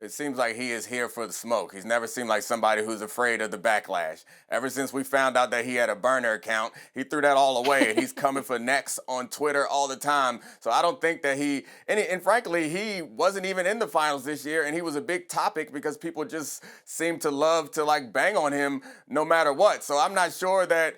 It seems like he is here for the smoke. He's never seemed like somebody who's afraid of the backlash. Ever since we found out that he had a burner account, he threw that all away, and he's coming for next on Twitter all the time. So I don't think that and frankly, he wasn't even in the finals this year, and he was a big topic because people just seem to love to like bang on him no matter what. So I'm not sure that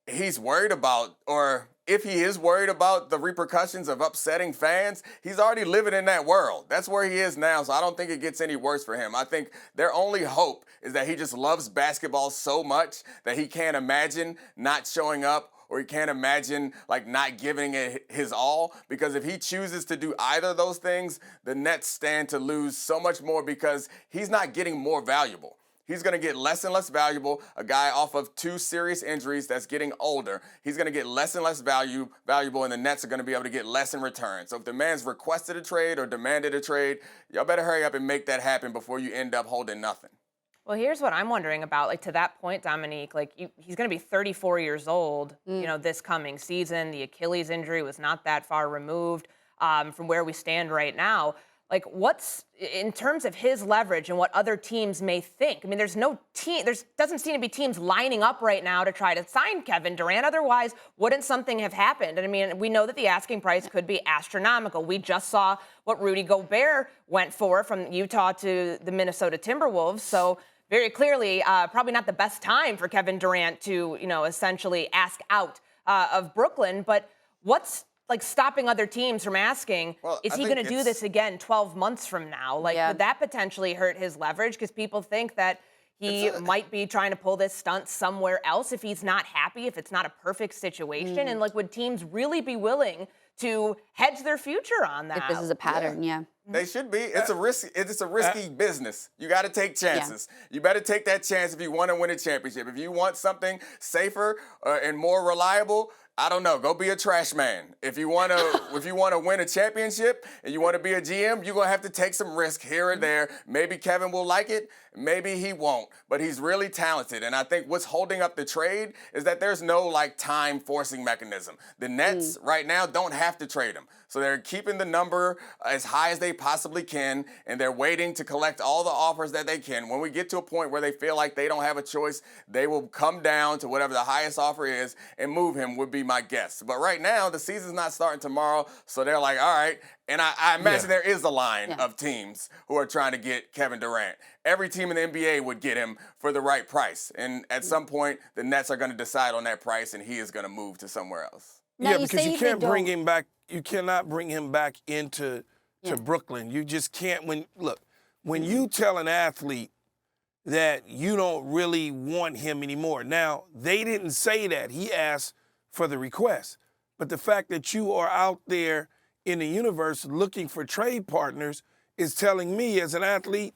he's worried about, or if he is worried about the repercussions of upsetting fans, he's already living in that world. That's where he is now, so I don't think it gets any worse for him. I think their only hope is that he just loves basketball so much that he can't imagine not showing up, or he can't imagine like not giving it his all, because if he chooses to do either of those things, the Nets stand to lose so much more because he's not getting more valuable. He's going to get less and less valuable. A guy off of 2 serious injuries that's getting older, he's going to get less and less valuable, and the Nets are going to be able to get less in return. So if the man's requested a trade or demanded a trade, y'all better hurry up and make that happen before you end up holding nothing. Well, here's what I'm wondering about. Like, to that point, Domonique, like he's going to be 34 years old, this coming season. The Achilles injury was not that far removed from where we stand right now. Like, what's in terms of his leverage and what other teams may think? I mean, there's no team, doesn't seem to be teams lining up right now to try to sign Kevin Durant. Otherwise, wouldn't something have happened? And I mean, we know that the asking price could be astronomical. We just saw what Rudy Gobert went for from Utah to the Minnesota Timberwolves. So very clearly, probably not the best time for Kevin Durant to, essentially ask out of Brooklyn. But what's like stopping other teams from asking, is he going to do this again 12 months from now? Like, would that potentially hurt his leverage? Because people think that he might be trying to pull this stunt somewhere else if he's not happy, if it's not a perfect situation. And like, would teams really be willing to hedge their future on that? If this is a pattern, They should be. It's a risky business. You got to take chances. You better take that chance if you want to win a championship. If you want something safer and more reliable, I don't know. Go be a trash man. If you want to win a championship and you want to be a GM, you're gonna have to take some risk here and there. Maybe Kevin will like it. Maybe he won't. But he's really talented. And I think what's holding up the trade is that there's no like time forcing mechanism. The Nets right now don't have to trade him. So they're keeping the number as high as they possibly can, and they're waiting to collect all the offers that they can. When we get to a point where they feel like they don't have a choice, they will come down to whatever the highest offer is and move him, would be my guess. But right now, the season's not starting tomorrow, so they're like, all right. And I imagine there is a line of teams who are trying to get Kevin Durant. Every team in the NBA would get him for the right price. And at some point, the Nets are going to decide on that price, and he is going to move to somewhere else. Now, because you can't bring him back. You cannot bring him back into Brooklyn. You just can't. When you tell an athlete that you don't really want him anymore. Now, they didn't say that. He asked for the request. But the fact that you are out there in the universe looking for trade partners is telling me as an athlete,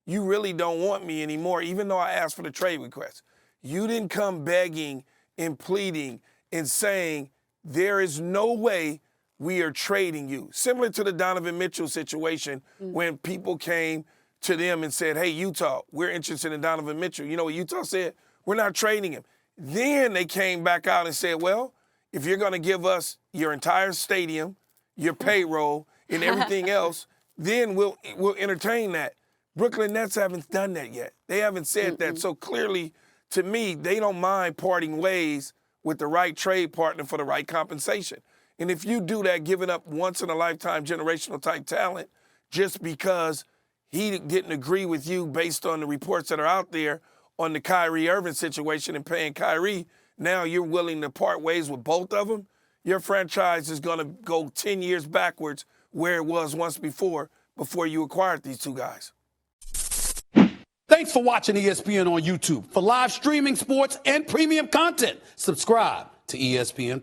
you really don't want me anymore, even though I asked for the trade request. You didn't come begging and pleading and saying, there is no way we are trading you. Similar to the Donovan Mitchell situation when people came to them and said, hey, Utah, we're interested in Donovan Mitchell. You know what Utah said? We're not trading him. Then they came back out and said, well, if you're going to give us your entire stadium, your payroll, and everything else, then we'll entertain that. Brooklyn Nets haven't done that yet. They haven't said that. So clearly, to me, they don't mind parting ways with the right trade partner for the right compensation. And if you do that, giving up once-in-a-lifetime generational type talent just because he didn't agree with you based on the reports that are out there on the Kyrie Irving situation and paying Kyrie, now you're willing to part ways with both of them, your franchise is going to go 10 years backwards where it was once before you acquired these two guys. Thanks for watching ESPN on YouTube. For live streaming, sports, and premium content, subscribe to ESPN+.